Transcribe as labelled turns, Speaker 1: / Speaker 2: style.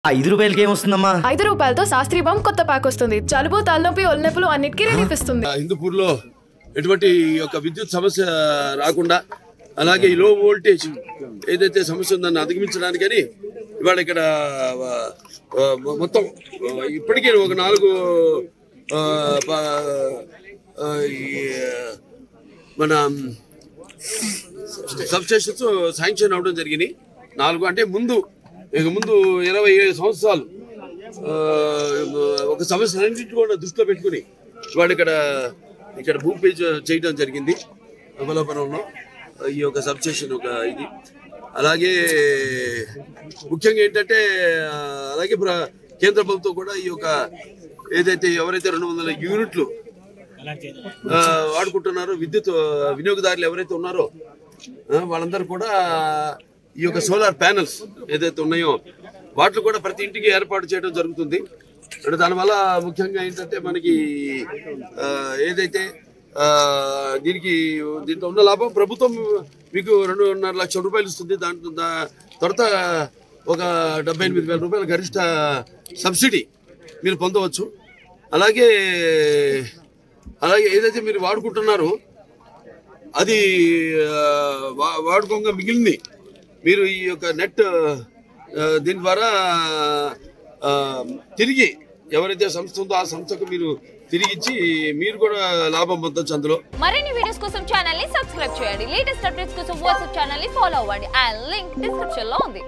Speaker 1: రూపాయలకి ఏమొస్తుందమ్మా?
Speaker 2: రూపాయలతో శాస్త్రీ బాంబ్ కొత్త ప్యాక్ వస్తుంది. జలుబు, తలనొప్పి, ఒళ్ళనొప్పులు అన్నిటికీ రిలీఫ్ ఇస్తుంది.
Speaker 3: హిందూపూర్లో ఎటువంటి ఒక విద్యుత్ సమస్య రాకుండా, అలాగే ఈ లో వోల్టేజ్ ఏదైతే సమస్య ఉందని అధిగమించడానికని ఇవాళ ఇక్కడ మొత్తం ఇప్పటికే ఒక 4 మన సబ్స్టేషన్స్ శాంక్షన్ అవడం జరిగినాయి. 4 అంటే ముందు 27 సంవత్సరాలు ఒక సమస్యలన్నింటినీ కూడా దృష్టిలో పెట్టుకుని వాడు ఇక్కడ భూమి పేజ్ చేయడం జరిగింది. అమలాపురంలో ఈ యొక్క సబ్స్టేషన్ ఒక ఇది. అలాగే ముఖ్యంగా ఏంటంటే అలాగే కేంద్ర ప్రభుత్వం కూడా ఈ యొక్క ఏదైతే ఎవరైతే 200 యూనిట్లు వాడుకుంటున్నారో, విద్యుత్ వినియోగదారులు ఎవరైతే ఉన్నారో వాళ్ళందరూ కూడా ఈ యొక్క సోలార్ ప్యానెల్స్ ఏదైతే ఉన్నాయో వాటిని కూడా ప్రతి ఇంటికి ఏర్పాటు చేయడం జరుగుతుంది. అంటే దానివల్ల ముఖ్యంగా ఏంటంటే మనకి ఏదైతే దీంట్లో ఉన్న లాభం ప్రభుత్వం మీకు 2.5 లక్షల రూపాయలు ఇస్తుంది. దాంట్లో తర్వాత ఒక 78,000 రూపాయల గరిష్ట సబ్సిడీ మీరు పొందవచ్చు. అలాగే ఏదైతే మీరు వాడుకుంటున్నారో అది వాడుకోగా మిగిలింది మీరు ఈ యొక్క నెట్ దీని ద్వారా తిరిగి ఎవరైతే సంస్థ ఉందో ఆ సంస్థకు మీరు తిరిగిచ్చి మీరు కూడా లాభం పొందొచ్చు. అందులో
Speaker 4: మరిన్ని వీడియోస్ కోసం ఛానల్ ని సబ్స్క్రైబ్ చేయండి. లేటెస్ట్ అప్డేట్స్ కోసం వాట్సాప్ ఛానల్ ని ఫాలో అవ్వండి. ఆ లింక్ డిస్క్రిప్షన్ లో ఉంది.